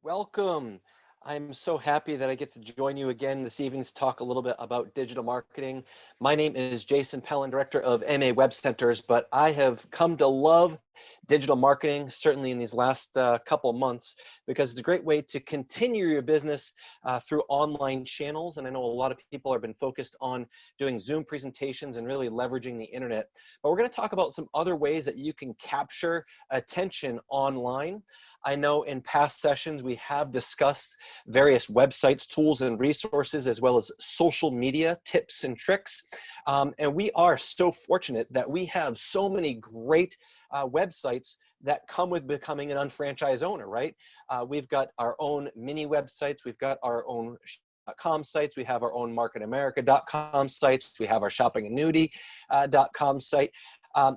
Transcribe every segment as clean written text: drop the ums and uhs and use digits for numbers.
Welcome. I'm so happy that I get to join you again this evening to talk a little bit about digital marketing. My name is Jason Pelland, Director of MA Web Centers, but I have come to love digital marketing, certainly in these last couple of months, because it's a great way to continue your business through online channels. And I know a lot of people have been focused on doing Zoom presentations and really leveraging the internet. But we're going to talk about some other ways that you can capture attention online. I know in past sessions we have discussed various websites, tools, and resources, as well as social media tips and tricks. And we are so fortunate that we have so many great websites that come with becoming an unfranchised owner, right? We've got our own mini websites, we've got our own .com sites, we have our own marketamerica.com sites, we have our shoppingannuity.com site.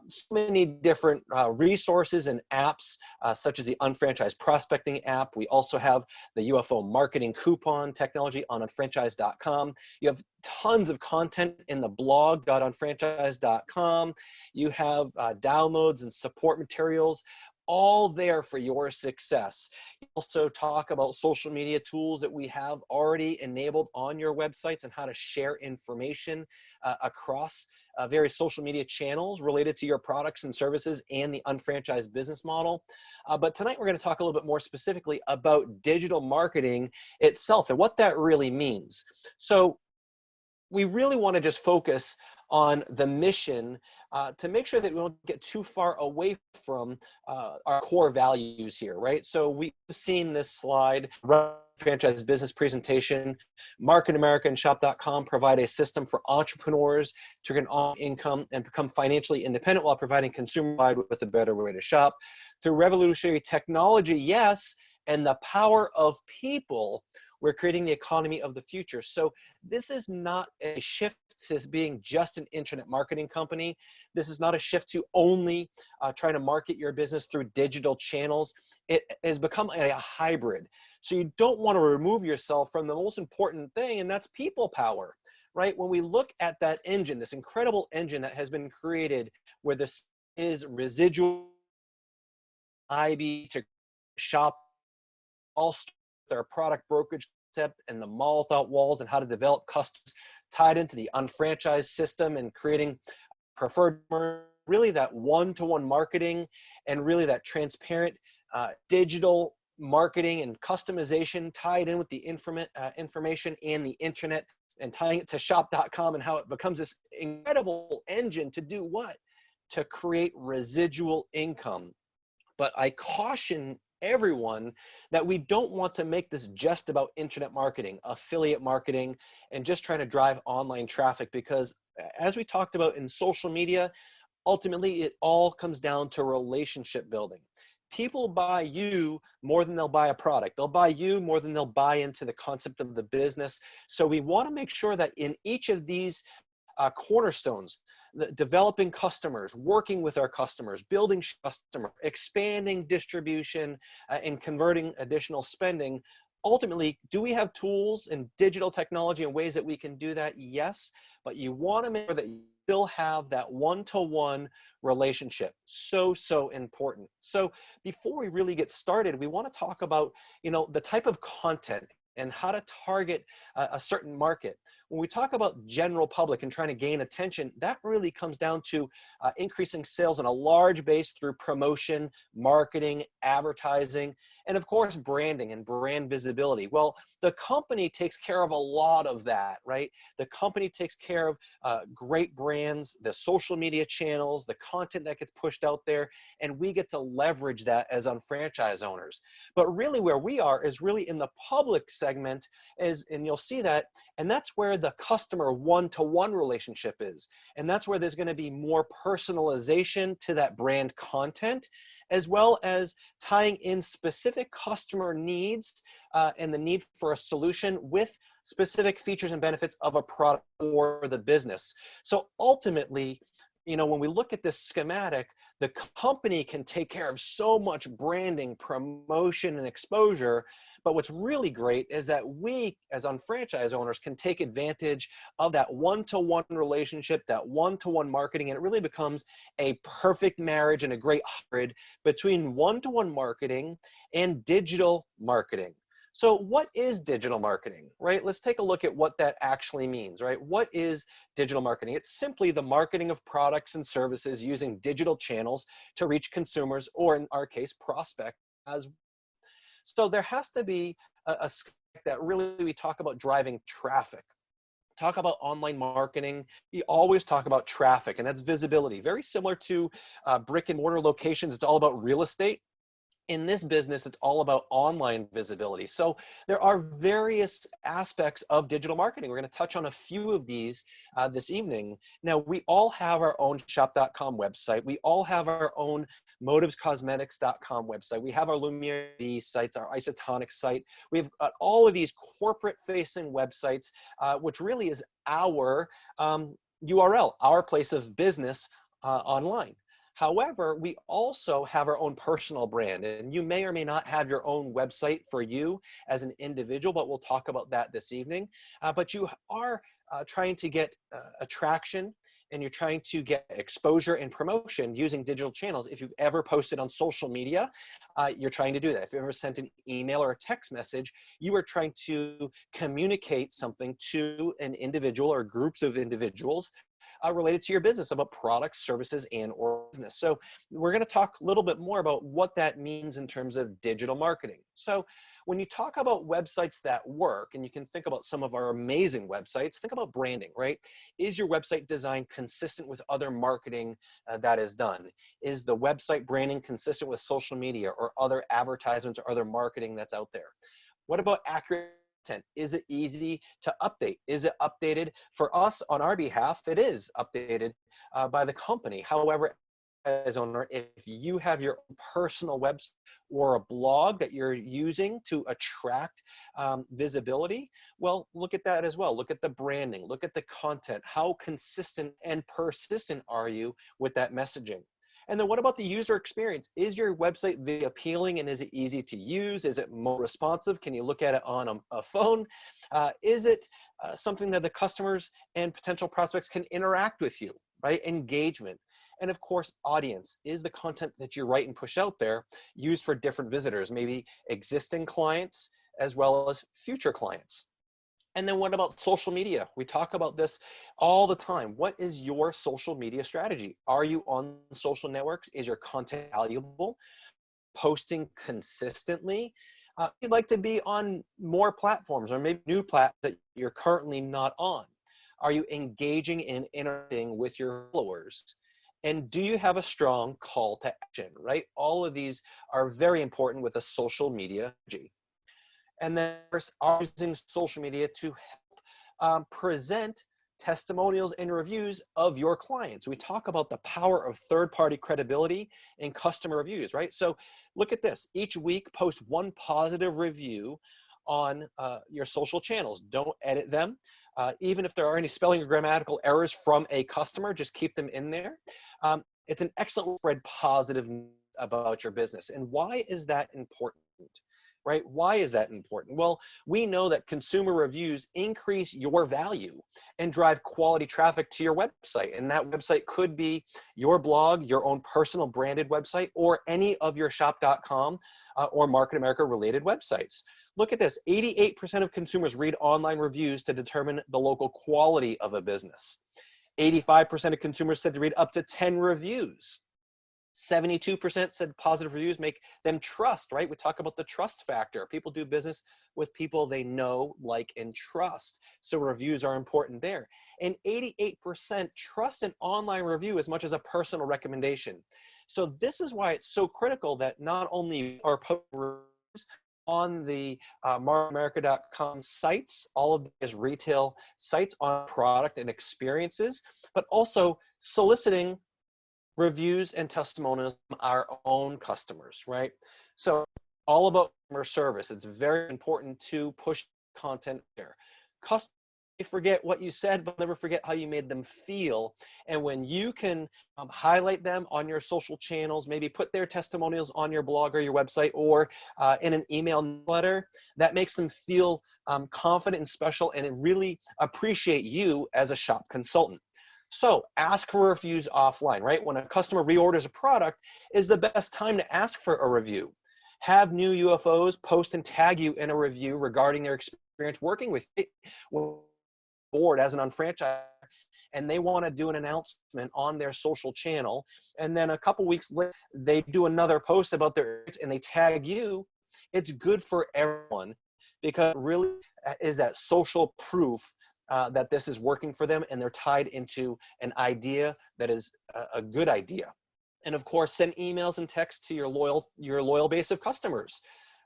So many different resources and apps, such as the Unfranchised Prospecting app. We also have the UFO marketing coupon technology on unfranchised.com. You have tons of content in the blog.unfranchised.com. You have downloads and support materials, all there for your success. You also talk about social media tools that we have already enabled on your websites and how to share information across various social media channels related to your products and services and the unfranchised business model. But tonight we're going to talk a little bit more specifically about digital marketing itself and what that really means. So we really want to just focus on the mission to make sure that we don't get too far away from our core values here, right? So we've seen this slide, franchise business presentation. Market America and Shop.com provide a system for entrepreneurs to earn income and become financially independent while providing consumer with a better way to shop. Through revolutionary technology, yes, and the power of people, we're creating the economy of the future. So this is not a shift to being just an internet marketing company. This is not a shift to only trying to market your business through digital channels. It has become a hybrid. So you don't want to remove yourself from the most important thing, and that's people power, right? When we look at that engine, this incredible engine that has been created where this is residual IB to shop, all with our product brokerage concept and the mall without walls and how to develop customers tied into the unfranchised system and creating preferred, really that one-to-one marketing and really that transparent digital marketing and customization tied in with the information and the internet and tying it to shop.com and how it becomes this incredible engine to do what? To create residual income. But I caution everyone that we don't want to make this just about internet marketing, affiliate marketing, and just trying to drive online traffic, because as we talked about in social media, ultimately it all comes down to relationship building. People buy you more than they'll buy a product. They'll buy you more than they'll buy into the concept of the business. So we want to make sure that in each of these cornerstones, developing customers, working with our customers, building customer, expanding distribution, and converting additional spending. Ultimately, do we have tools and digital technology and ways that we can do that? Yes, but you want to make sure that you still have that one-to-one relationship. So important. So before we really get started, we want to talk about, the type of content and how to target a certain market. When we talk about general public and trying to gain attention, that really comes down to increasing sales on a large base through promotion, marketing, advertising, and of course, branding and brand visibility. Well, the company takes care of a lot of that, right? The company takes care of great brands, the social media channels, the content that gets pushed out there, and we get to leverage that as unfranchised owners. But really where we are is really in the public segment, and you'll see that, and that's where the customer one-to-one relationship is. And that's where there's going to be more personalization to that brand content, as well as tying in specific customer needs and the need for a solution with specific features and benefits of a product or the business. So ultimately, when we look at this schematic, The company can take care of so much branding, promotion, and exposure. But what's really great is that we, as unfranchised owners, can take advantage of that one-to-one relationship, that one-to-one marketing, and it really becomes a perfect marriage and a great hybrid between one-to-one marketing and digital marketing. So what is digital marketing, right? Let's take a look at what that actually means, right? What is digital marketing? It's simply the marketing of products and services using digital channels to reach consumers, or in our case, prospects as. So there has to be a that really we talk about driving traffic. Talk about online marketing, you always talk about traffic, and that's visibility. Very similar to brick and mortar locations, it's all about real estate. In this business, it's all about online visibility. So there are various aspects of digital marketing. We're going to touch on a few of these this evening. Now, we all have our own shop.com website. We all have our own motivescosmetics.com website. We have our Lumiere V sites, our Isotonic site. We've got all of these corporate-facing websites, which really is our URL, our place of business online. However, we also have our own personal brand, and you may or may not have your own website for you as an individual, but we'll talk about that this evening. But you are trying to get attraction, and you're trying to get exposure and promotion using digital channels. If you've ever posted on social media, you're trying to do that. If you've ever sent an email or a text message, you are trying to communicate something to an individual or groups of individuals related to your business, about products, services, and or business. So we're going to talk a little bit more about what that means in terms of digital marketing. So when you talk about websites that work, and you can think about some of our amazing websites, think about branding, right? Is your website design consistent with other marketing that is done? Is the website branding consistent with social media or other advertisements or other marketing that's out there? What about accurate content? Is it easy to update? Is it updated for us on our behalf? It is updated by the company. However, as owner, if you have your personal website or a blog that you're using to attract visibility, well, look at that as well. Look at the branding, look at the content. How consistent and persistent are you with that messaging? And then what about the user experience? Is your website very appealing, and is it easy to use? Is it more responsive? Can you look at it on a phone? Is it something that the customers and potential prospects can interact with you, right? Engagement. And of course, audience. Is the content that you write and push out there used for different visitors, maybe existing clients as well as future clients? And then what about social media? We talk about this all the time. What is your social media strategy? Are you on social networks? Is your content valuable? Posting consistently? You'd like to be on more platforms, or maybe new platforms that you're currently not on. Are you engaging and interacting with your followers? And do you have a strong call to action, right? All of these are very important with a social media strategy. And then are using social media to help present testimonials and reviews of your clients. We talk about the power of third-party credibility and customer reviews, right? So look at this. Each week, post one positive review on your social channels. Don't edit them. Even if there are any spelling or grammatical errors from a customer, just keep them in there. It's an excellent spread positive about your business. And why is that important? Right? Why is that important? Well, we know that consumer reviews increase your value and drive quality traffic to your website. And that website could be your blog, your own personal branded website, or any of your shop.com or Market America related websites. Look at this. 88% of consumers read online reviews to determine the local quality of a business. 85% of consumers said to read up to 10 reviews. 72% said positive reviews make them trust, right? We talk about the trust factor. People do business with people they know, like, and trust. So reviews are important there. And 88% trust an online review as much as a personal recommendation. So this is why it's so critical that not only are reviews on the marketamerica.com sites, all of these retail sites on product and experiences, but also soliciting reviews and testimonials from our own customers, right? So all about customer service. It's very important to push content there. forget what you said, but never forget how you made them feel. And when you can highlight them on your social channels, maybe put their testimonials on your blog or your website, or in an email newsletter, that makes them feel confident and special, and really appreciate you as a shop consultant. So ask for reviews offline, right? When a customer reorders a product is the best time to ask for a review. Have new UFOs post and tag you in a review regarding their experience working with board as an unfranchised, and they want to do an announcement on their social channel, and then a couple weeks later they do another post about their, and they tag you. It's good for everyone, because it really is that social proof that this is working for them, and they're tied into an idea that is a good idea. And of course, send emails and texts to your loyal base of customers,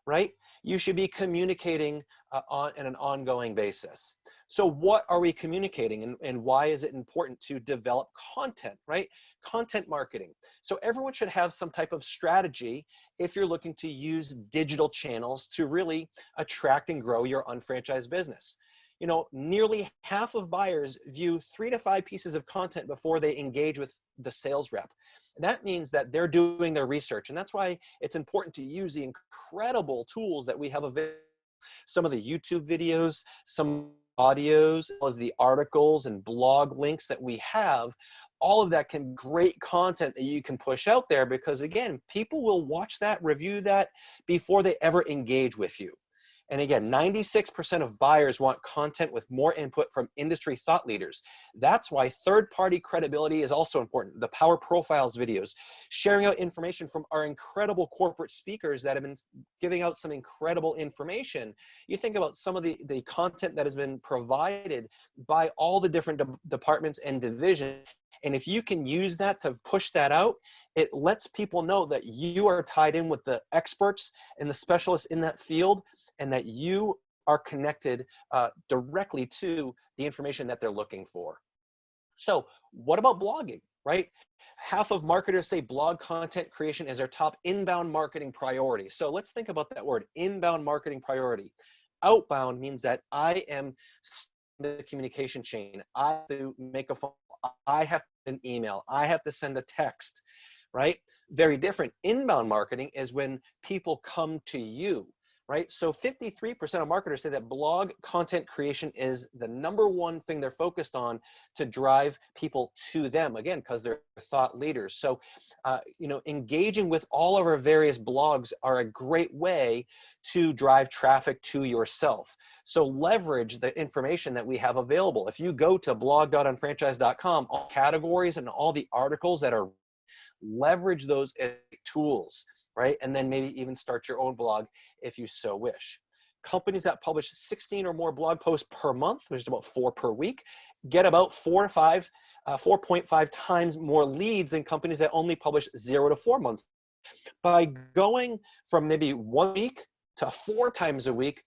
right? You should be communicating on an ongoing basis. So what are we communicating, and why is it important to develop content, right? Content marketing. So everyone should have some type of strategy if you're looking to use digital channels to really attract and grow your unfranchised business. You know, nearly half of buyers view 3 to 5 pieces of content before they engage with the sales rep. And that means that they're doing their research. And that's why it's important to use the incredible tools that we have available. Some of the YouTube videos, some audios, as well as the articles and blog links that we have. All of that can be great content that you can push out there, because again, people will watch that, review that before they ever engage with you. And again, 96% of buyers want content with more input from industry thought leaders. That's why third-party credibility is also important. The Power Profiles videos, sharing out information from our incredible corporate speakers that have been giving out some incredible information. You think about some of the content that has been provided by all the different departments and divisions. And if you can use that to push that out, it lets people know that you are tied in with the experts and the specialists in that field, and that you are connected directly to the information that they're looking for. So what about blogging, right? Half of marketers say blog content creation is their top inbound marketing priority. So let's think about that word, inbound marketing priority. Outbound means that I am the communication chain. I have to make a phone call. I have an email. I have to send a text, right? Very different. Inbound marketing is when people come to you, right? So 53% of marketers say that blog content creation is the #1 thing they're focused on to drive people to them, again, because they're thought leaders. So, you know, engaging with all of our various blogs are a great way to drive traffic to yourself. So leverage the information that we have available. If you go to blog.unfranchise.com, all categories and all the articles that are, leverage those as tools, right? And then maybe even start your own blog if you so wish. Companies that publish 16 or more blog posts per month, which is about 4 per week, get about 4.5 times more leads than companies that only publish 0 to 4 months. By going from maybe 1 week to 4 times a week,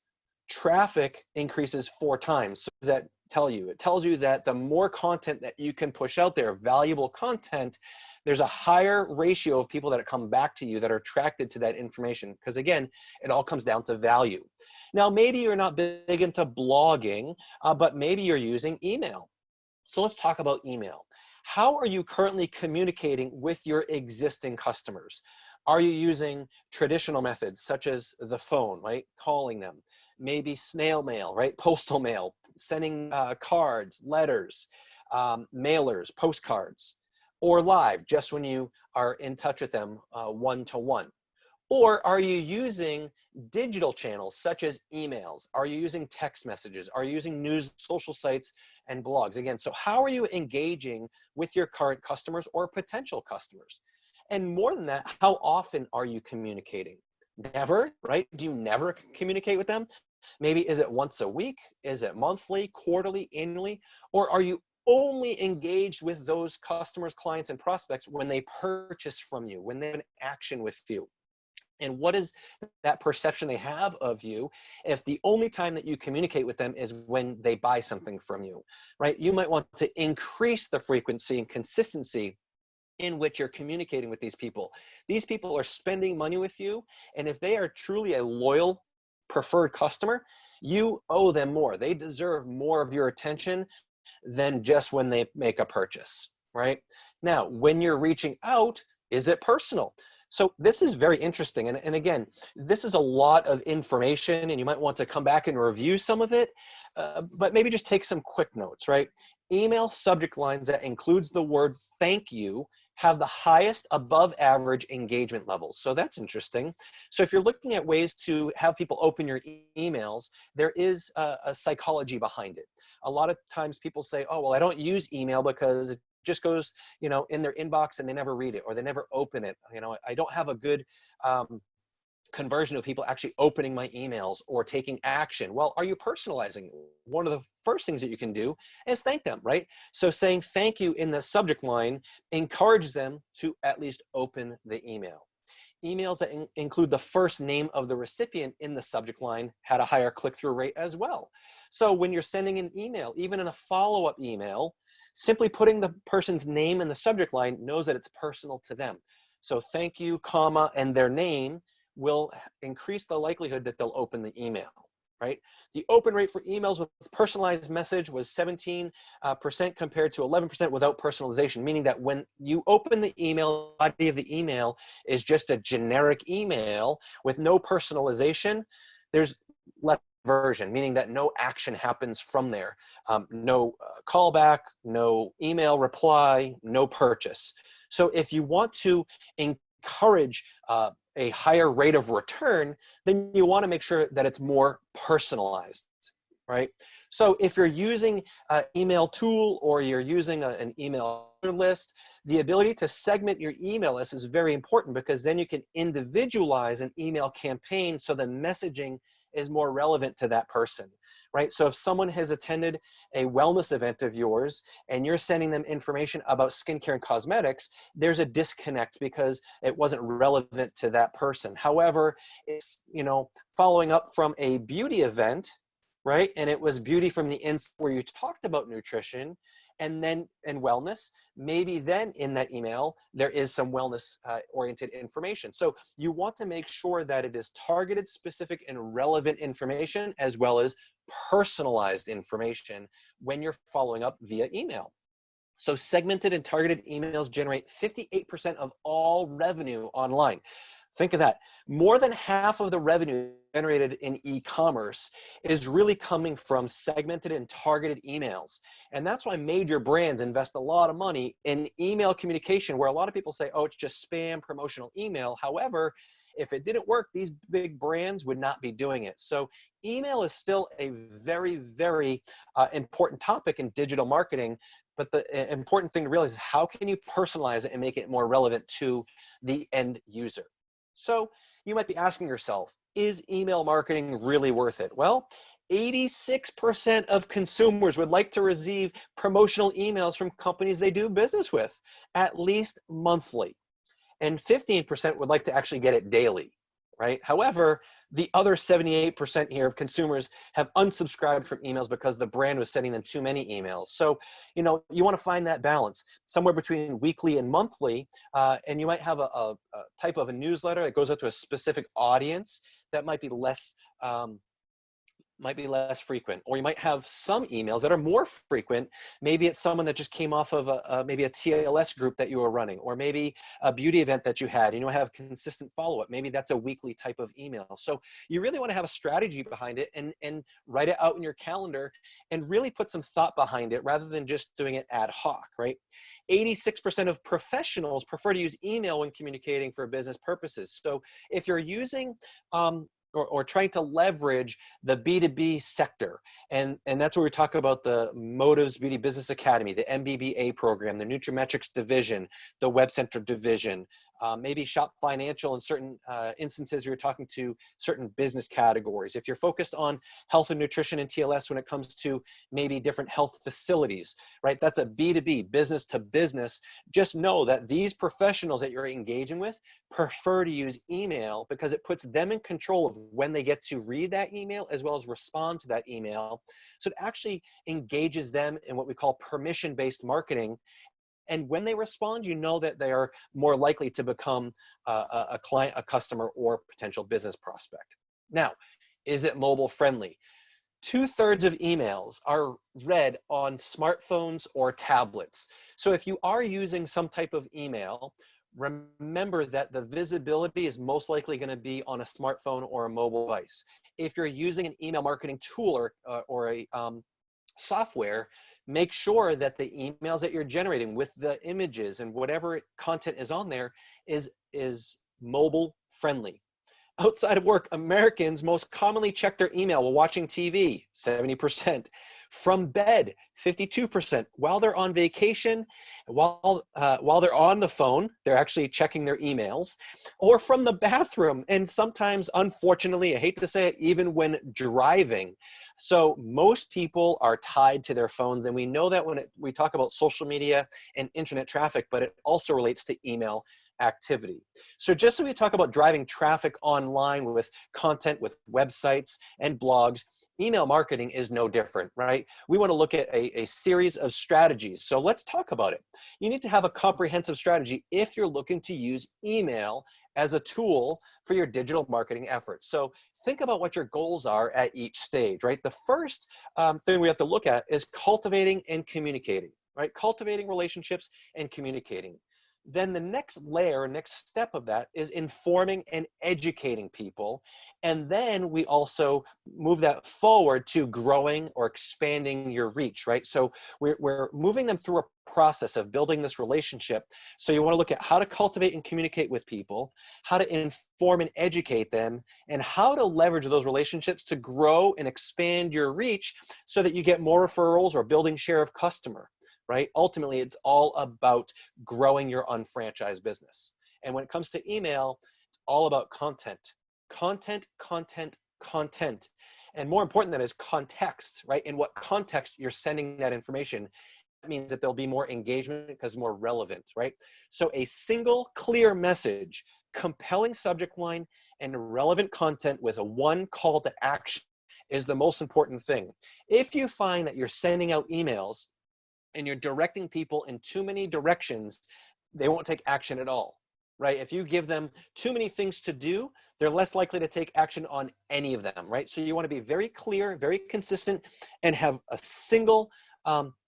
traffic increases 4 times. So what does that tell you? It tells you that the more content that you can push out there, valuable content, there's a higher ratio of people that come back to you that are attracted to that information. Because again, it all comes down to value. Now, maybe you're not big into blogging, but maybe you're using email. So let's talk about email. How are you currently communicating with your existing customers? Are you using traditional methods such as the phone, right? Calling them, maybe snail mail, right? Postal mail, sending cards, letters, mailers, postcards, or live, just when you are in touch with them one-to-one? Or are you using digital channels such as emails? Are you using text messages? Are you using news, social sites, and blogs? Again, so how are you engaging with your current customers or potential customers? And more than that, how often are you communicating? Never, right? Do you never communicate with them? Maybe is it once a week? Is it monthly, quarterly, annually? Or are you only engaged with those customers, clients, and prospects when they purchase from you, when they have an action with you? And what is that perception they have of you if the only time that you communicate with them is when they buy something from you, right? You might want to increase the frequency and consistency in which you're communicating with these people. These people are spending money with you, and if they are truly a loyal preferred customer, you owe them more. They deserve more of your attention than just when they make a purchase, right? Now, when you're reaching out, is it personal? So this is very interesting. And again, this is a lot of information, and you might want to come back and review some of it, but maybe just take some quick notes, right? Email subject lines that includes the word thank you have the highest above average engagement levels. So that's interesting. So if you're looking at ways to have people open your emails, there is a psychology behind it. A lot of times people say, oh, well, I don't use email because it just goes, in their inbox and they never read it or they never open it. I don't have a good conversion of people actually opening my emails or taking action. Well, are you personalizing? One of the first things that you can do is thank them, right? So saying thank you in the subject line encourages them to at least open the email. Emails that include the first name of the recipient in the subject line had a higher click-through rate as well. So when you're sending an email, even in a follow-up email, simply putting the person's name in the subject line knows that it's personal to them. So thank you, comma, and their name will increase the likelihood that they'll open the email, right? The open rate for emails with personalized message was 17% compared to 11% without personalization, meaning that when you open the email, the body of the email is just a generic email with no personalization, there's less conversion, meaning that no action happens from there. No callback, no email reply, no purchase. So if you want to encourage a higher rate of return, then you want to make sure that it's more personalized, right? So if you're using an email tool or you're using an email list, the ability to segment your email list is very important, because then you can individualize an email campaign so the messaging is more relevant to that person, right? So if someone has attended a wellness event of yours and you're sending them information about skincare and cosmetics, there's a disconnect because it wasn't relevant to that person. However, it's, following up from a beauty event, right? And it was beauty from the inside where you talked about nutrition and wellness. Maybe then in that email, there is some wellness oriented information. So you want to make sure that it is targeted, specific, and relevant information, as well as personalized information when you're following up via email. So segmented and targeted emails generate 58% of all revenue online. Think of that. More than half of the revenue generated in e-commerce is really coming from segmented and targeted emails. And that's why major brands invest a lot of money in email communication, where a lot of people say, oh, it's just spam promotional email. However, if it didn't work, these big brands would not be doing it. So email is still a very, very important topic in digital marketing. But the important thing to realize is how can you personalize it and make it more relevant to the end user? So you might be asking yourself, is email marketing really worth it? Well, 86% of consumers would like to receive promotional emails from companies they do business with, at least monthly. And 15% would like to actually get it daily, right? However, the other 78% here of consumers have unsubscribed from emails because the brand was sending them too many emails. So, you want to find that balance somewhere between weekly and monthly. And you might have a type of a newsletter that goes out to a specific audience that might be less frequent, or you might have some emails that are more frequent. Maybe it's someone that just came off of maybe a TLS group that you were running, or maybe a beauty event that you had, have consistent follow-up. Maybe that's a weekly type of email. So you really want to have a strategy behind it and write it out in your calendar and really put some thought behind it rather than just doing it ad hoc, right? 86% of professionals prefer to use email when communicating for business purposes. So if you're using or trying to leverage the B2B sector. And that's where we talk about the Motives Beauty Business Academy, the MBBA program, the Nutrimetrics division, the Web Center division, maybe Shop Financial in certain instances, you're talking to certain business categories. If you're focused on health and nutrition and TLS when it comes to maybe different health facilities, right? That's a B2B, business to business. Just know that these professionals that you're engaging with prefer to use email because it puts them in control of when they get to read that email as well as respond to that email. So it actually engages them in what we call permission-based marketing. And when they respond, you know that they are more likely to become a client, a customer, or potential business prospect. Now, Is it mobile friendly? 2/3 of emails are read on smartphones or tablets. So if you are using some type of email, remember that the visibility is most likely going to be on a smartphone or a mobile device. If you're using an email marketing tool or a software, make sure that the emails that you're generating with the images and whatever content is on there is mobile friendly. Outside of work, Americans most commonly check their email while watching TV, 70%. From bed, 52%. While they're on vacation, while they're on the phone, they're actually checking their emails. Or from the bathroom, and sometimes, unfortunately, I hate to say it, even when driving. So most people are tied to their phones, and we know that when we talk about social media and internet traffic, but it also relates to email activity. So just so we talk about driving traffic online with content, with websites and blogs, email marketing is no different, right? We want to look at a series of strategies. So let's talk about it. You need to have a comprehensive strategy if you're looking to use email as a tool for your digital marketing efforts. So think about what your goals are at each stage, right? The first thing we have to look at is cultivating and communicating, right? Cultivating relationships and communicating. Then the next layer, next step of that is informing and educating people. And then we also move that forward to growing or expanding your reach, right? So we're moving them through a process of building this relationship. So you want to look at how to cultivate and communicate with people, how to inform and educate them, and how to leverage those relationships to grow and expand your reach so that you get more referrals or building share of customer. Right? Ultimately, it's all about growing your unfranchised business. And when it comes to email, it's all about content. Content, content, content. And more important than that is context, right? In what context you're sending that information. That means that there'll be more engagement because it's more relevant, right? So a single clear message, compelling subject line, and relevant content with a one call to action is the most important thing. If you find that you're sending out emails and you're directing people in too many directions, they won't take action at all, right? If you give them too many things to do, they're less likely to take action on any of them, right? So you want to be very clear, very consistent, and have a single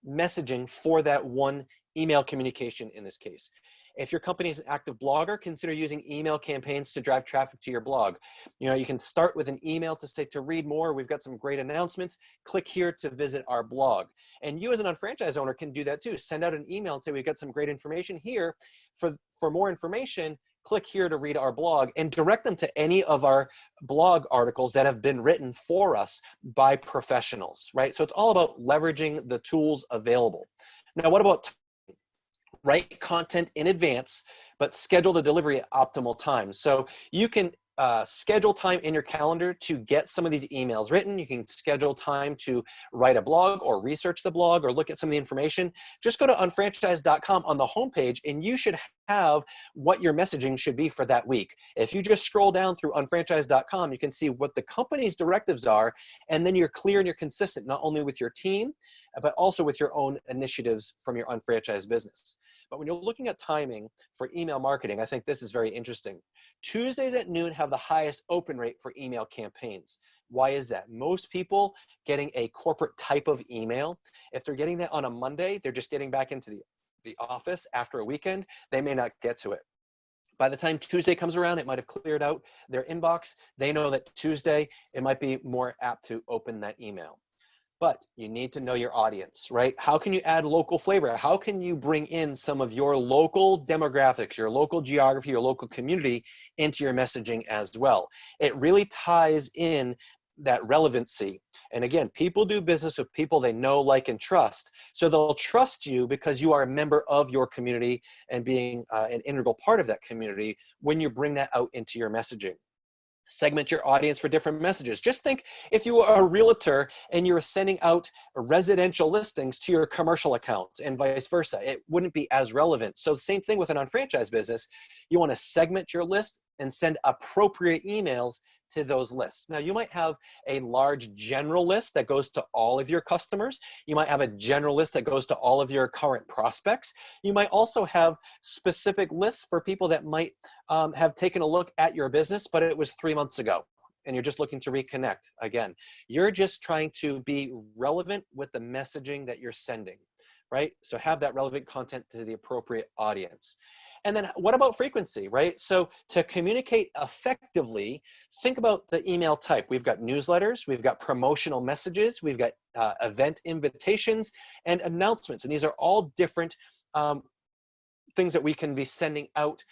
messaging for that one email communication in this case. If your company is an active blogger, consider using email campaigns to drive traffic to your blog. You know, you can start with an email to say, to read more, we've got some great announcements. Click here to visit our blog. And you as an unfranchised owner can do that too. Send out an email and say, we've got some great information here. For more information, click here to read our blog, and direct them to any of our blog articles that have been written for us by professionals, right? So it's all about leveraging the tools available. Now, what about write content in advance, but schedule the delivery at optimal times? So you can schedule time in your calendar to get some of these emails written. You can schedule time to write a blog or research the blog or look at some of the information. Just go to unfranchised.com on the homepage, and you should have what your messaging should be for that week. If you just scroll down through unfranchised.com, you can see what the company's directives are, and then you're clear and you're consistent, not only with your team, but also with your own initiatives from your unfranchised business. But when you're looking at timing for email marketing, I think this is very interesting. Tuesdays at noon have the highest open rate for email campaigns. Why is that? Most people getting a corporate type of email, if they're getting that on a Monday, they're just getting back into the office after a weekend, they may not get to it. By the time Tuesday comes around, it might have cleared out their inbox. They know that Tuesday, it might be more apt to open that email. But you need to know your audience, right? How can you add local flavor? How can you bring in some of your local demographics, your local geography, your local community into your messaging as well? It really ties in that relevancy. And again, people do business with people they know, like, and trust. So they'll trust you because you are a member of your community and being an integral part of that community when you bring that out into your messaging. Segment your audience for different messages. Just think if you are a realtor and you're sending out residential listings to your commercial accounts and vice versa, it wouldn't be as relevant. So same thing with an unfranchised business. You want to segment your list and send appropriate emails to those lists. Now, you might have a large general list that goes to all of your customers. You might have a general list that goes to all of your current prospects. You might also have specific lists for people that might have taken a look at your business, but it was 3 months ago. and you're just looking to reconnect, again, you're just trying to be relevant with the messaging that you're sending, right? So have that relevant content to the appropriate audience. And then what about frequency, right? So to communicate effectively, think about the email type. We've got newsletters, we've got promotional messages, we've got event invitations and announcements. And these are all different things that we can be sending out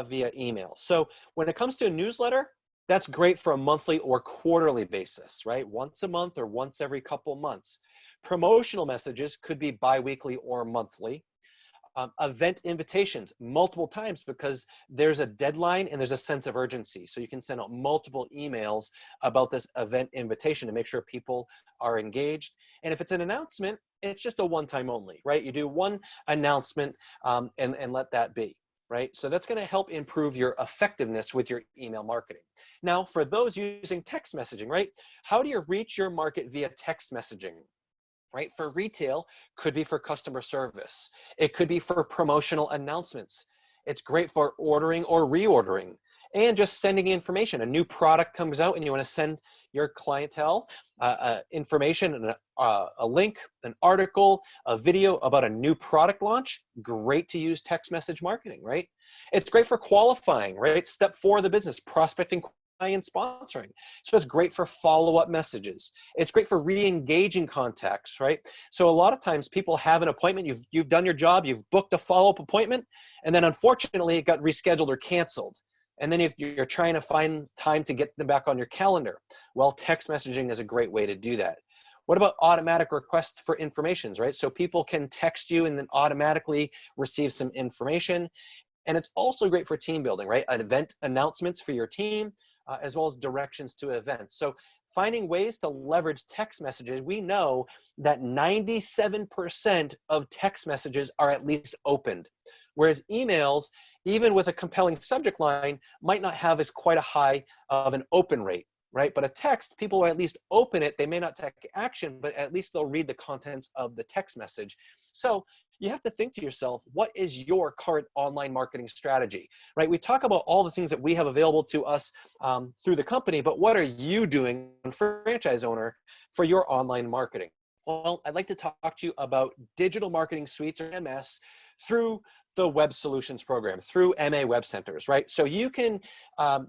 via email. So when it comes to a newsletter, that's great for a monthly or quarterly basis, right? Once a month or once every couple months. Promotional messages could be bi-weekly or monthly. Event invitations multiple times because there's a deadline and there's a sense of urgency. So you can send out multiple emails about this event invitation to make sure people are engaged. And if it's an announcement, it's just a one-time only, right? You do one announcement and let that be, right? So that's going to help improve your effectiveness with your email marketing. Now, for those using text messaging, right? How do you reach your market via text messaging? Right? For retail, could be for customer service. It could be for promotional announcements. It's great for ordering or reordering and just sending information. A new product comes out and you want to send your clientele information, a link, an article, a video about a new product launch. Great to use text message marketing, right? It's great for qualifying, right? Step 4 of the business, prospecting and sponsoring. So it's great for follow-up messages. It's great for re-engaging contacts, right? So a lot of times people have an appointment, you've done your job, you've booked a follow-up appointment, and then unfortunately it got rescheduled or canceled. And then if you're trying to find time to get them back on your calendar, well, text messaging is a great way to do that. What about automatic requests for informations, right? So people can text you and then automatically receive some information. And it's also great for team building, right? Event announcements for your team, as well as directions to events. So finding ways to leverage text messages, we know that 97% of text messages are at least opened, whereas emails, even with a compelling subject line, might not have as quite a high of an open rate, right? But a text, people will at least open it. They may not take action, but at least they'll read the contents of the text message. So you have to think to yourself, what is your current online marketing strategy, right? We talk about all the things that we have available to us through the company, but what are you doing as a franchise owner for your online marketing? Well, I'd like to talk to you about digital marketing suites, or MS, through the Web Solutions program, through MA Web Centers, right? So you can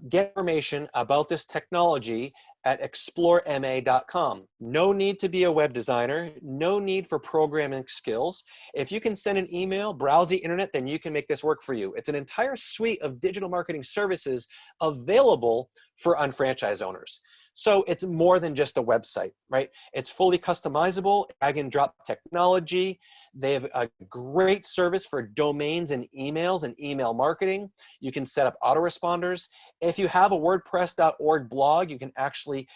get information about this technology at explorema.com. No need to be a web designer, no need for programming skills. If you can send an email, browse the internet, then you can make this work for you. It's an entire suite of digital marketing services available for unfranchised owners. So it's more than just a website, right? It's fully customizable, drag and drop technology. They have a great service for domains and emails and email marketing. You can set up autoresponders. If you have a WordPress.org blog, you can actually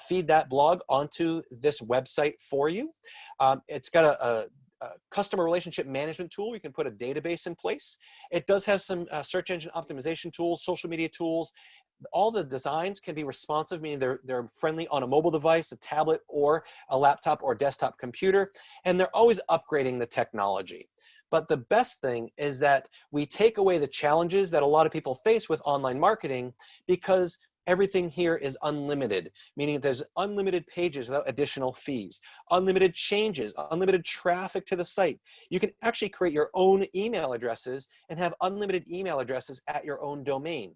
feed that blog onto this website for you. It's got a customer relationship management tool. You can put a database in place. It does have some search engine optimization tools, social media tools. All the designs can be responsive, meaning they're friendly on a mobile device, a tablet, or a laptop or desktop computer, and they're always upgrading the technology. But the best thing is that we take away the challenges that a lot of people face with online marketing, because everything here is unlimited, meaning there's unlimited pages without additional fees, unlimited changes, unlimited traffic to the site. You can actually create your own email addresses and have unlimited email addresses at your own domain.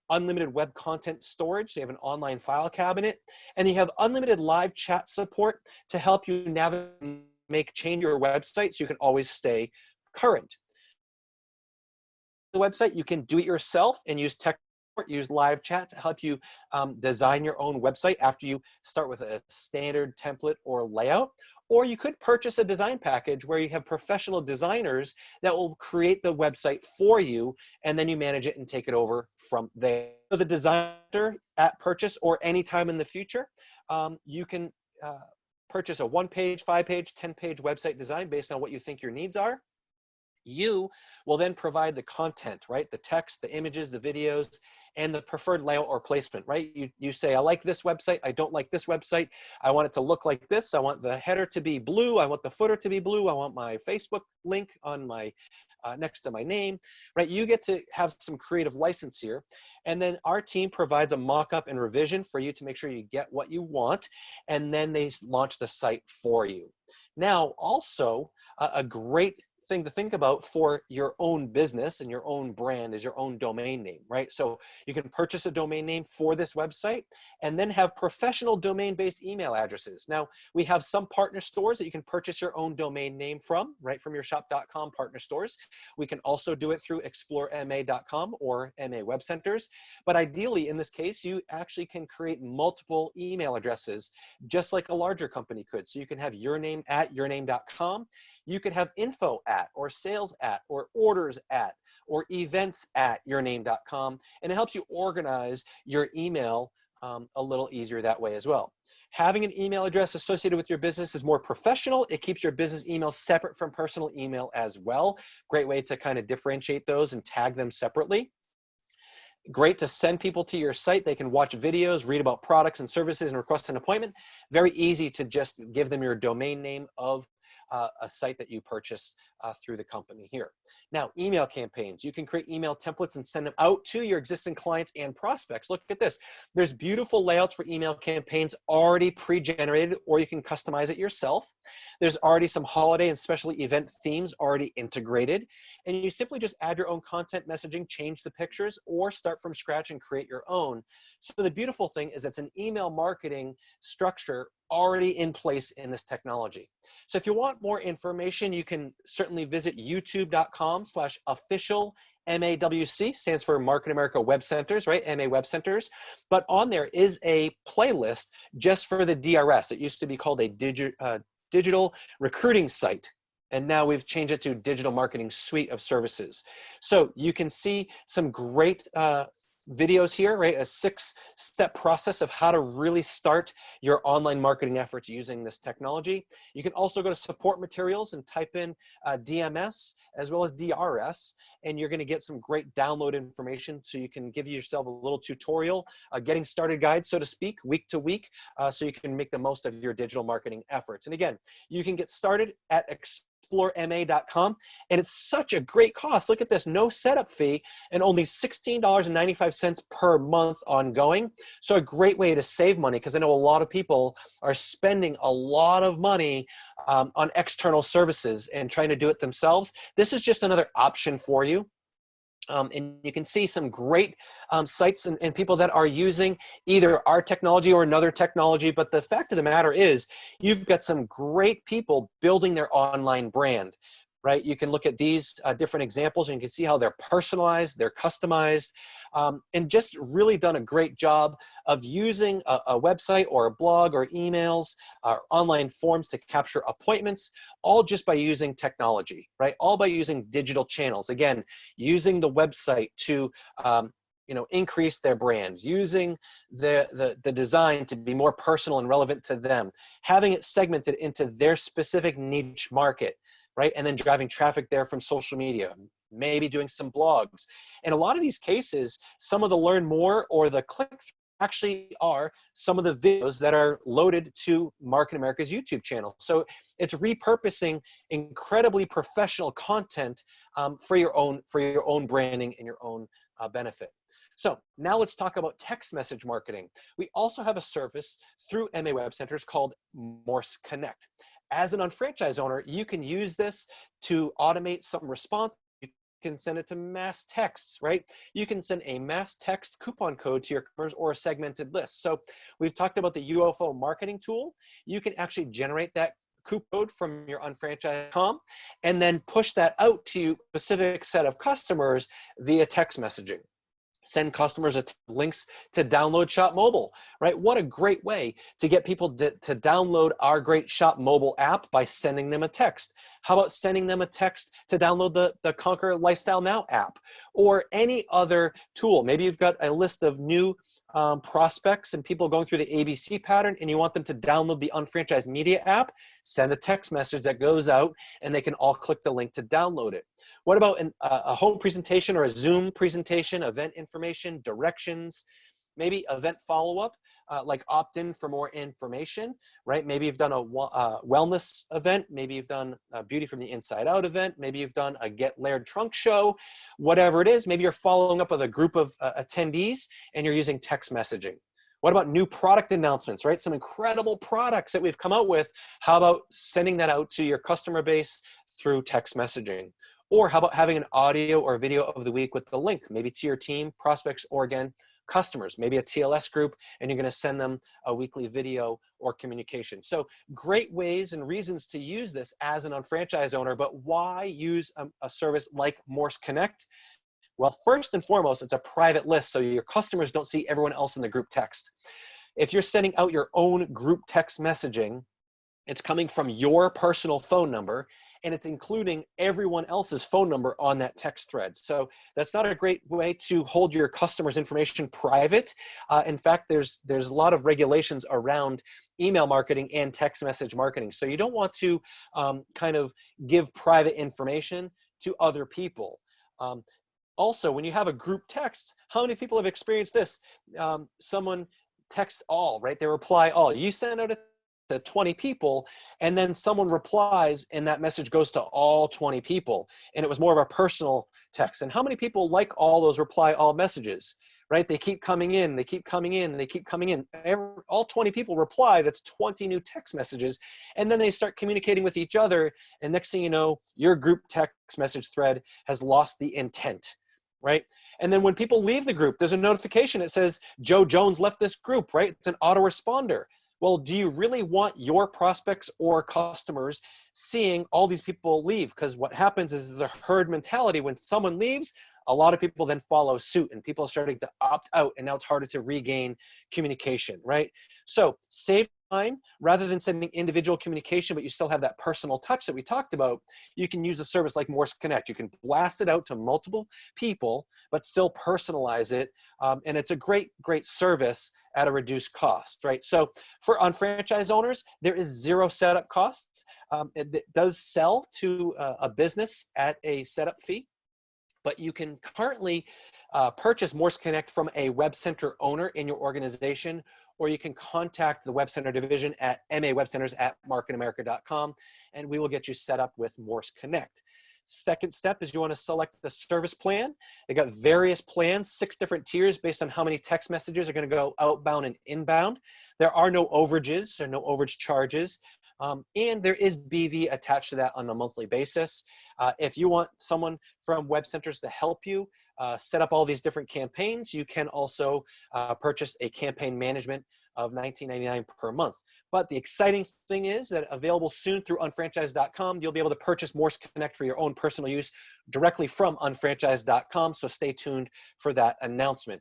Unlimited web content storage, so you have an online file cabinet, and you have unlimited live chat support to help you navigate, change your website so you can always stay current. The website, you can do it yourself and use tech support, use live chat to help you design your own website after you start with a standard template or layout. Or you could purchase a design package where you have professional designers that will create the website for you, and then you manage it and take it over from there. So the designer at purchase or anytime in the future, you can purchase a 1-page, 5-page, 10-page website design based on what you think your needs are. You will then provide the content, right? The text, the images, the videos, and the preferred layout or placement, right? You say, I like this website, I don't like this website, I want it to look like this, I want the header to be blue, I want the footer to be blue, I want my Facebook link on my next to my name, right? You get to have some creative license here. And then our team provides a mock-up and revision for you to make sure you get what you want. And then they launch the site for you. Now, also a great thing to think about for your own business and your own brand is your own domain name, right? So you can purchase a domain name for this website and then have professional domain-based email addresses. Now, we have some partner stores that you can purchase your own domain name from, right, from your shop.com partner stores. We can also do it through explorema.com or MA Web Centers. But ideally, in this case, you actually can create multiple email addresses, just like a larger company could. So you can have your name at yourname.com. You could have info at, or sales at, or orders at, or events at yourname.com. And it helps you organize your email a little easier that way as well. Having an email address associated with your business is more professional. It keeps your business email separate from personal email as well. Great way to kind of differentiate those and tag them separately. Great to send people to your site. They can watch videos, read about products and services, and request an appointment. Very easy to just give them your domain name of a site that you purchase through the company here. Now, email campaigns. You can create email templates and send them out to your existing clients and prospects. Look at this. There's beautiful layouts for email campaigns already pre-generated, or you can customize it yourself. There's already some holiday and special event themes already integrated. And you simply just add your own content messaging, change the pictures, or start from scratch and create your own. So the beautiful thing is it's an email marketing structure already in place in this technology. So if you want more information, you can certainly visit youtube.com/official MAWC, stands for Market America Web Centers, right? MA Web Centers. But on there is a playlist just for the DRS. It used to be called a digital recruiting site. And now we've changed it to digital marketing suite of services. So you can see some great videos here, right? A 6-step process of how to really start your online marketing efforts using this technology. You can also go to support materials and type in DMS as well as DRS, and you're going to get some great download information so you can give yourself a little tutorial, getting started guide, so to speak, week to week, so you can make the most of your digital marketing efforts. And again, you can get started at explorema.com, and it's such a great cost. Look at this, no setup fee and only $16.95 per month ongoing. So a great way to save money, because I know a lot of people are spending a lot of money on external services and trying to do it themselves. This is just another option for you. And you can see some great sites and people that are using either our technology or another technology. But the fact of the matter is, you've got some great people building their online brand, right? You can look at these different examples and you can see how they're personalized, they're customized, and just really done a great job of using a website or a blog or emails or online forms to capture appointments, all just by using technology, right? All by using digital channels. Again, using the website to increase their brand, using the design to be more personal and relevant to them, having it segmented into their specific niche market, right? And then driving traffic there from social media, maybe doing some blogs. In a lot of these cases, some of the learn more or the click actually are some of the videos that are loaded to Market America's YouTube channel. So it's repurposing incredibly professional content for your own branding and your own benefit. So now let's talk about text message marketing. We also have a service through MA Web Centers called Morse Connect. As an unfranchised owner, you can use this to automate some response. You can send it to mass texts, right? You can send a mass text coupon code to your customers or a segmented list. So we've talked about the UFO marketing tool. You can actually generate that coupon code from your unfranchised.com and then push that out to a specific set of customers via text messaging. Send customers links to download Shop Mobile, right? What a great way to get people to download our great Shop Mobile app by sending them a text. How about sending them a text to download the Conquer Lifestyle Now app or any other tool? Maybe you've got a list of new prospects and people going through the ABC pattern and you want them to download the Unfranchised Media app, send a text message that goes out and they can all click the link to download it. What about a home presentation or a Zoom presentation, event information, directions, maybe event follow-up, like opt-in for more information, right? Maybe you've done a wellness event, maybe you've done a Beauty from the Inside Out event, maybe you've done a Get Laird trunk show, whatever it is. Maybe you're following up with a group of attendees and you're using text messaging. What about new product announcements, right? Some incredible products that we've come out with. How about sending that out to your customer base through text messaging? Or how about having an audio or video of the week with the link, maybe to your team, prospects, or again, customers, maybe a TLS group, and you're going to send them a weekly video or communication. So great ways and reasons to use this as an unfranchised owner, but why use a service like Morse Connect? Well, first and foremost, it's a private list, so your customers don't see everyone else in the group text. If you're sending out your own group text messaging, it's coming from your personal phone number, and it's including everyone else's phone number on that text thread. So that's not a great way to hold your customers' information private. In fact, there's a lot of regulations around email marketing and text message marketing. So you don't want to kind of give private information to other people. Also, when you have a group text, how many people have experienced this? Someone text all, right? They reply all. You send out to 20 people and then someone replies and that message goes to all 20 people and it was more of a personal text. And how many people like all those reply all messages, right? They keep coming in, they keep coming in, they keep coming in. All 20 people reply, that's 20 new text messages, and then they start communicating with each other, and next thing you know, your group text message thread has lost the intent, right? And then when people leave the group, there's a notification that says Joe Jones left this group, right? It's an autoresponder. Well, do you really want your prospects or customers seeing all these people leave? Because what happens is there's a herd mentality. When someone leaves, a lot of people then follow suit and people are starting to opt out, and now it's harder to regain communication, right? So save time. Rather than sending individual communication, but you still have that personal touch that we talked about, you can use a service like Morse Connect. You can blast it out to multiple people, but still personalize it. And it's a great, great service at a reduced cost, right? So for unfranchised owners, there is zero setup costs. It does sell to a business at a setup fee, but you can currently purchase Morse Connect from a Web Center owner in your organization, or you can contact the Web Center division at mawebcenters@marketamerica.com, and we will get you set up with Morse Connect. Second step is you want to select the service plan. They got various plans, 6 different tiers based on how many text messages are going to go outbound and inbound. There are no overages, there are no overage charges. And there is BV attached to that on a monthly basis. If you want someone from Web Centers to help you set up all these different campaigns, you can also purchase a campaign management of $19.99 per month. But the exciting thing is that available soon through unfranchised.com, you'll be able to purchase Morse Connect for your own personal use directly from unfranchised.com. So stay tuned for that announcement.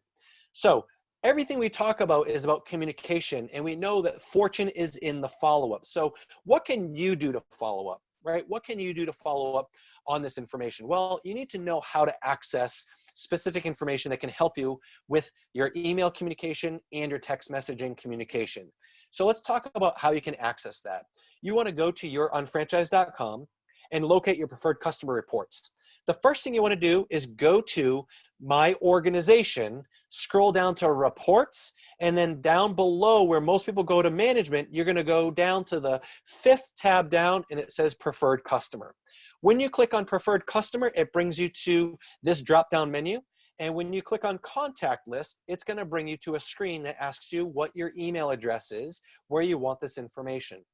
So everything we talk about is about communication, and we know that fortune is in the follow-up. So what can you do to follow up, right? What can you do to follow up on this information? Well, you need to know how to access specific information that can help you with your email communication and your text messaging communication. So let's talk about how you can access that. You want to go to your unfranchised.com and locate your preferred customer reports. The first thing you want to do is go to My Organization, scroll down to Reports, and then down below where most people go to Management, you're going to go down to the 5th tab down, and it says Preferred Customer. When you click on Preferred Customer, it brings you to this drop-down menu. And when you click on Contact List, it's going to bring you to a screen that asks you what your email address is, where you want this information.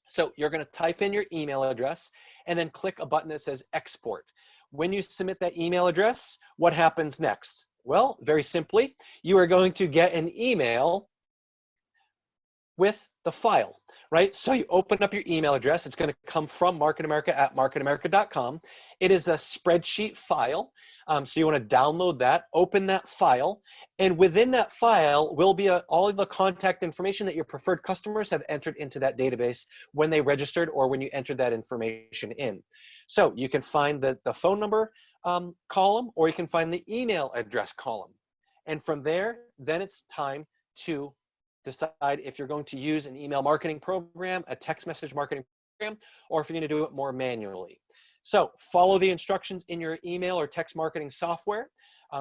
So you're going to type in your email address and then click a button that says Export. When you submit that email address, what happens next? Well, very simply, you are going to get an email with the file, right? So you open up your email address. It's going to come from marketamerica@marketamerica.com. It is a spreadsheet file. So you want to download that, open that file, and within that file will be all of the contact information that your preferred customers have entered into that database when they registered or when you entered that information in. So you can find the phone number column, or you can find the email address column. And from there, then it's time to decide if you're going to use an email marketing program, a text message marketing program, or if you're going to do it more manually. So follow the instructions in your email or text marketing software,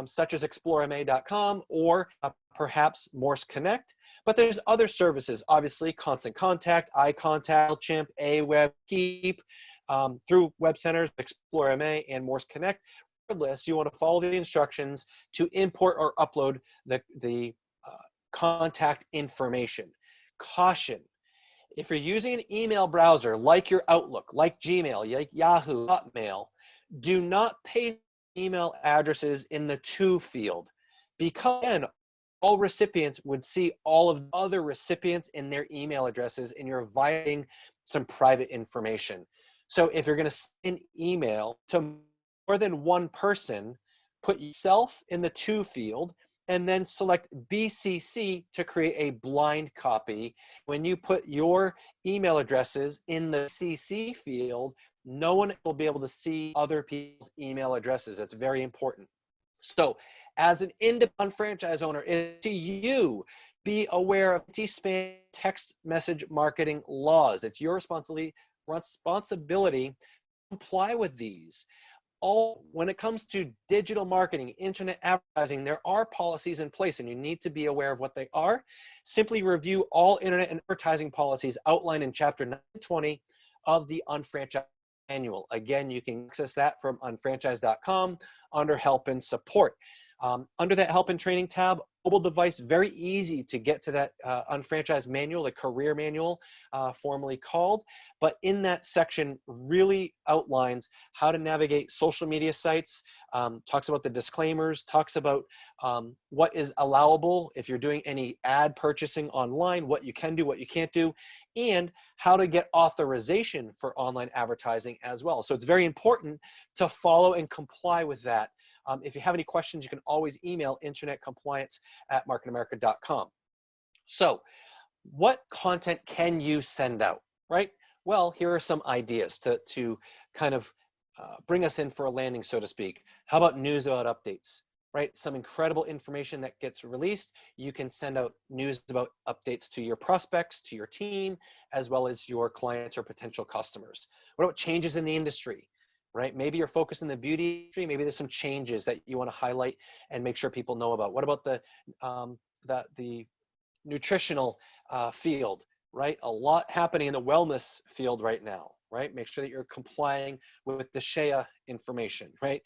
such as explorema.com or perhaps Morse Connect. But there's other services, obviously, Constant Contact, iContact, MailChimp, Aweber, Keep, through Web Centers, ExploreMA, and Morse Connect. Regardless, you want to follow the instructions to import or upload the contact information. Caution: if you're using an email browser like your Outlook, like Gmail, like Yahoo, Hotmail, do not paste email addresses in the to field, because again, all recipients would see all of the other recipients in their email addresses, and you're violating some private information. So if you're going to send an email to more than one person, put yourself in the to field, and then select BCC to create a blind copy. When you put your email addresses in the CC field, no one will be able to see other people's email addresses. That's very important. So as an independent franchise owner, it's to you be aware of anti-spam text message marketing laws. It's your responsibility to comply with these. When it comes to digital marketing, internet advertising, there are policies in place, and you need to be aware of what they are. Simply review all internet and advertising policies outlined in Chapter 920 of the Unfranchised Manual. Again, you can access that from unfranchised.com under Help and Support. Under that Help and Training tab, mobile device, very easy to get to that unfranchised manual, the career manual, formerly called. But in that section really outlines how to navigate social media sites, talks about the disclaimers, talks about what is allowable if you're doing any ad purchasing online, what you can do, what you can't do, and how to get authorization for online advertising as well. So it's very important to follow and comply with that. If you have any questions, you can always email internetcompliance@marketamerica.com. So what content can you send out, right? Well, here are some ideas to kind of bring us in for a landing, so to speak. How about news about updates, right? Some incredible information that gets released. You can send out news about updates to your prospects, to your team, as well as your clients or potential customers. What about changes in the industry? Right? Maybe you're focused in the beauty industry. Maybe there's some changes that you want to highlight and make sure people know about. What about the nutritional field, right? A lot happening in the wellness field right now, right? Make sure that you're complying with the SHEA information, right?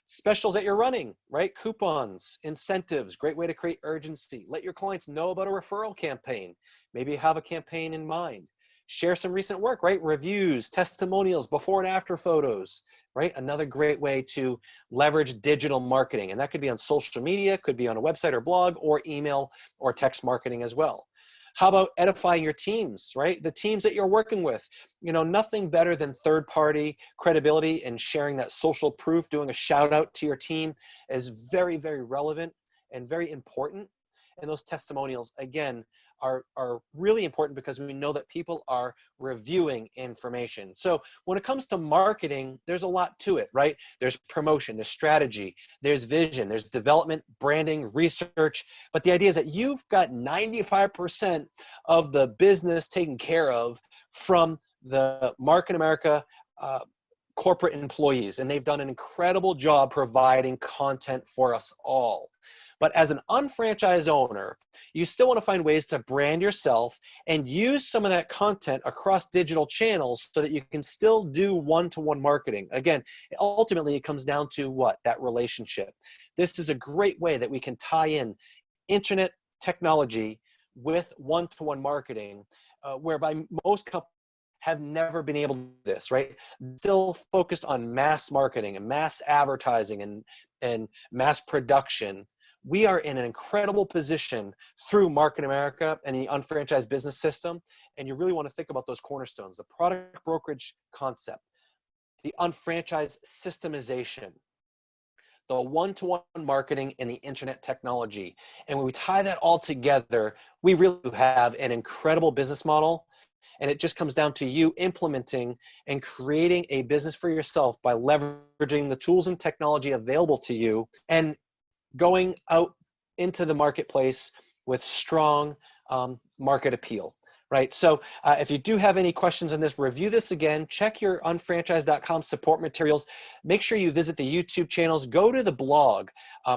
Specials that you're running, right? Coupons, incentives, great way to create urgency. Let your clients know about a referral campaign. Maybe you have a campaign in mind. Share some recent work, right? Reviews, testimonials, before and after photos, right? Another great way to leverage digital marketing. And that could be on social media, could be on a website or blog, or email or text marketing as well. How about edifying your teams, right? The teams that you're working with. You know, nothing better than third-party credibility and sharing that social proof. Doing a shout out to your team is very, very relevant and very important. And those testimonials, again, are really important because we know that people are reviewing information. So when it comes to marketing, there's a lot to it, right? There's promotion, there's strategy, there's vision, there's development, branding, research. But the idea is that you've got 95% of the business taken care of from the Market America corporate employees, and they've done an incredible job providing content for us all. But as an unfranchised owner, you still want to find ways to brand yourself and use some of that content across digital channels so that you can still do one-to-one marketing. Again, ultimately, it comes down to what? That relationship. This is a great way that we can tie in internet technology with one-to-one marketing, whereby most companies have never been able to do this, right? Still focused on mass marketing and mass advertising and mass production. We are in an incredible position through Market America and the unfranchised business system. And you really want to think about those cornerstones: the product brokerage concept, the unfranchised systemization, the one-to-one marketing, and the internet technology. And when we tie that all together, we really have an incredible business model. And it just comes down to you implementing and creating a business for yourself by leveraging the tools and technology available to you and going out into the marketplace with strong market appeal. Right. So if you do have any questions on this, review this again, check your unfranchised.com support materials. Make sure you visit the YouTube channels, go to the blog.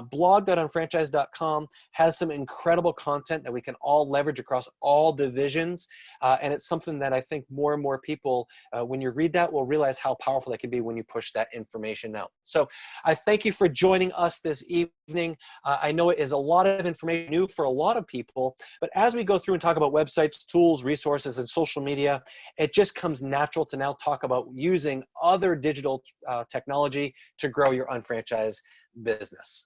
Blog.unfranchised.com has some incredible content that we can all leverage across all divisions. And it's something that I think more and more people, when you read that, will realize how powerful that can be when you push that information out. So I thank you for joining us this evening. I know it is a lot of information new for a lot of people, but as we go through and talk about websites, tools, resources, and social media, it just comes natural to now talk about using other digital technology to grow your unfranchised business.